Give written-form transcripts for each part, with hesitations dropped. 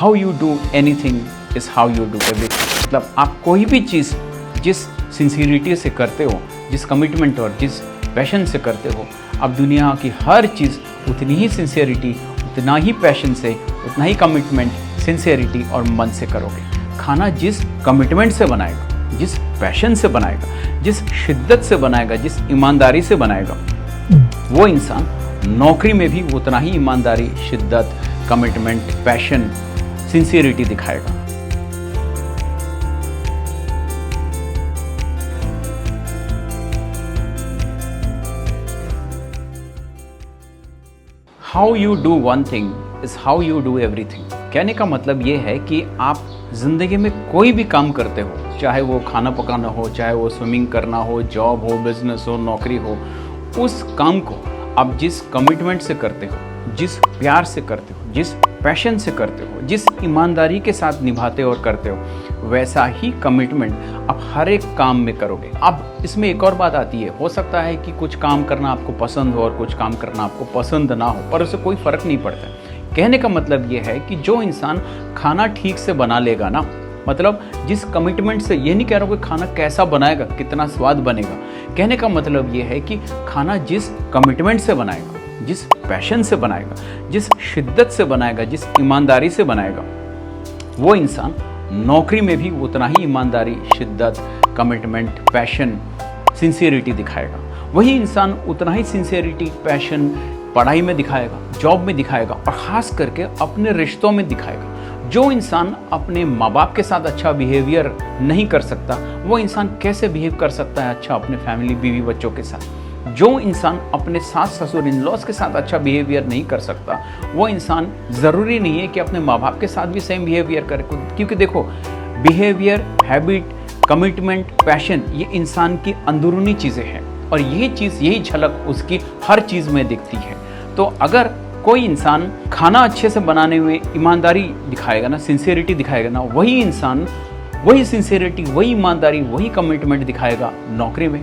How you do anything is how you do everything. मतलब आप कोई भी चीज़ जिस सिंसियरिटी से करते हो, जिस कमिटमेंट और जिस पैशन से करते हो, अब दुनिया की हर चीज़ उतनी ही सिंसियरिटी, उतना ही पैशन से, उतना ही कमिटमेंट, सिंसियरिटी और मन से करोगे। खाना जिस कमिटमेंट से बनाएगा, जिस पैशन से बनाएगा, जिस शिद्दत से बनाएगा, जिस ईमानदारी से बनाएगा, वो इंसान नौकरी में भी उतना ही ईमानदारी, शिद्दत, कमिटमेंट, पैशन, सिंसियरिटी दिखाएगा। How you do one thing is how you do everything. कहने का मतलब ये है कि आप ज़िंदगी में कोई भी काम करते हो, चाहे वो खाना पकाना हो, चाहे वो स्विमिंग करना हो, जॉब हो, बिजनेस हो, नौकरी हो, उस काम को आप जिस कमिटमेंट से करते हो, जिस प्यार से करते हो, जिस पैशन से करते हो, जिस ईमानदारी के साथ निभाते और करते हो, वैसा ही कमिटमेंट आप हर एक काम में करोगे। अब इसमें एक और बात आती है, हो सकता है कि कुछ काम करना आपको पसंद हो और कुछ काम करना आपको पसंद ना हो, पर उससे कोई फ़र्क नहीं पड़ता। कहने का मतलब ये है कि जो इंसान खाना ठीक से बना लेगा ना, मतलब जिस कमिटमेंट से, ये नहीं कह रहा हूँ कि खाना कैसा बनाएगा, कितना स्वाद बनेगा। कहने का मतलब ये है कि खाना जिस कमिटमेंट से बनाएगा, जिस पैशन से बनाएगा, जिस शिद्दत से बनाएगा, जिस ईमानदारी से बनाएगा, वो इंसान नौकरी में भी उतना ही ईमानदारी, शिद्दत, कमिटमेंट, पैशन, सिंसियरिटी दिखाएगा। वही इंसान उतना ही सिंसियरिटी, पैशन पढ़ाई में दिखाएगा, जॉब में दिखाएगा और ख़ास करके अपने रिश्तों में दिखाएगा। जो इंसान अपने माँ बाप के साथ अच्छा बिहेवियर नहीं कर सकता, वो इंसान कैसे बिहेव कर सकता है अच्छा अपने फैमिली, बीवी बच्चों के साथ। जो इंसान अपने सास ससुर, इन लॉज के साथ अच्छा बिहेवियर नहीं कर सकता, वो इंसान ज़रूरी नहीं है कि अपने माँ बाप के साथ भी सेम बिहेवियर करे। क्योंकि देखो, बिहेवियर, हैबिट, कमिटमेंट, पैशन, ये इंसान की अंदरूनी चीज़ें हैं और यही चीज़, यही झलक उसकी हर चीज़ में दिखती है। तो अगर कोई इंसान खाना अच्छे से बनाने में ईमानदारी दिखाएगा ना, सिंसियरिटी दिखाएगा ना, वही इंसान वही सिंसियरिटी, वही ईमानदारी, वही कमिटमेंट दिखाएगा नौकरी में,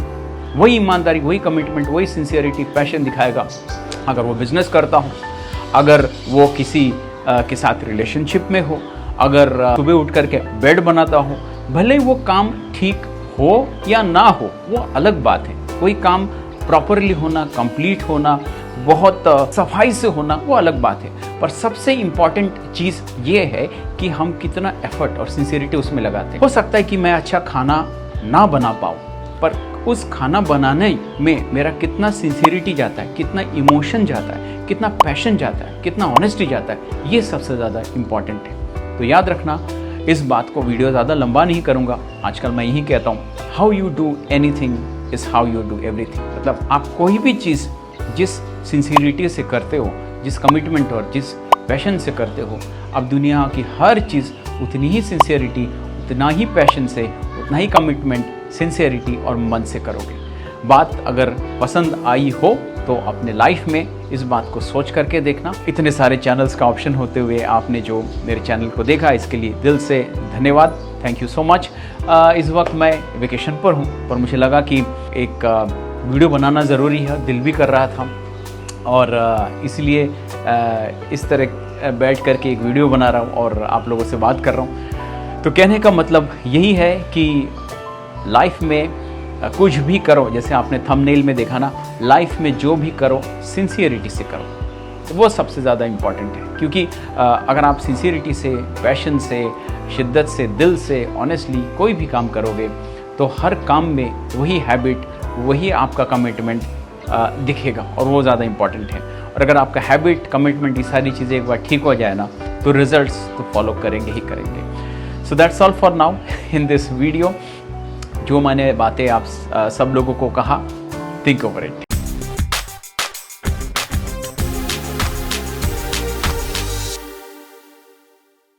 वही ईमानदारी, वही कमिटमेंट, वही सिंसियरिटी, पैशन दिखाएगा अगर वो बिजनेस करता हो, अगर वो किसी के साथ रिलेशनशिप में हो, अगर सुबह उठ करके बेड बनाता हो। भले ही वो काम ठीक हो या ना हो, वो अलग बात है। कोई काम प्रॉपरली होना, कंप्लीट होना, बहुत सफाई से होना, वो अलग बात है। पर सबसे इम्पॉर्टेंट चीज़ ये है कि हम कितना एफर्ट और सिंसियरिटी उसमें लगाते हैं। हो सकता है कि मैं अच्छा खाना ना बना पाऊँ, पर उस खाना बनाने में मेरा कितना सिंसियरिटी जाता है, कितना इमोशन जाता है, कितना पैशन जाता है, कितना ऑनेस्टी जाता है, ये सबसे ज़्यादा इम्पॉर्टेंट है। तो याद रखना इस बात को। वीडियो ज़्यादा लंबा नहीं करूँगा। आजकल मैं यही कहता हूँ, how you do anything is how you do everything. मतलब आप कोई भी चीज़ जिस सिंसियरिटी से करते हो, जिस कमिटमेंट और जिस पैशन से करते हो, अब दुनिया की हर चीज़ उतनी ही सिंसियरिटी, उतना ही पैशन से, उतना ही कमिटमेंट, सिंसियरिटी और मन से करोगे। बात अगर पसंद आई हो तो अपने लाइफ में इस बात को सोच करके देखना। इतने सारे चैनल्स का ऑप्शन होते हुए आपने जो मेरे चैनल को देखा, इसके लिए दिल से धन्यवाद। Thank you so much. इस वक्त मैं वेकेशन पर हूँ, पर मुझे लगा कि एक वीडियो बनाना ज़रूरी है, दिल भी कर रहा था और इसलिए इस तरह बैठ करके एक वीडियो बना रहा हूँ और आप लोगों से बात कर रहा हूँ। तो कहने का मतलब यही है कि लाइफ में कुछ भी करो, जैसे आपने थंबनेल में देखा ना, लाइफ में जो भी करो सिंसियरिटी से करो, तो वो सबसे ज़्यादा इम्पॉर्टेंट है। क्योंकि अगर आप सिंसियरिटी से, पैशन से, शिद्दत से, दिल से, ऑनेस्टली कोई भी काम करोगे तो हर काम में वही हैबिट, वही आपका कमिटमेंट दिखेगा और वो ज़्यादा इम्पॉर्टेंट है। और अगर आपका हैबिट, कमिटमेंट, ये सारी चीज़ें एक बार ठीक हो जाए ना, तो रिजल्ट्स तो फॉलो करेंगे ही करेंगे। So that's all for now in this video. जो मैंने बातें आप सब लोगों को कहा, थिंक ओवर इट।